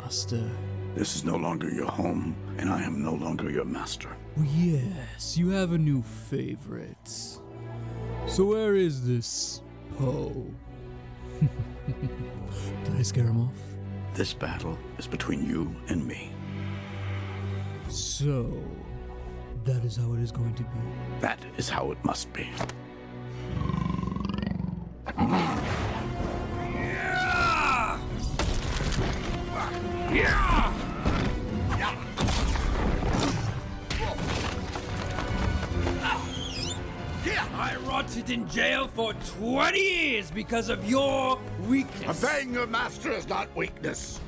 master. This is no longer your home, and I am no longer your master. Yes, you have a new favorite. So where is this Poe? Did I scare him off? This battle is between you and me. So, that is how it is going to be. That is how it must be. I rotted in jail for 20 years because of your weakness. Obeying your master is not weakness.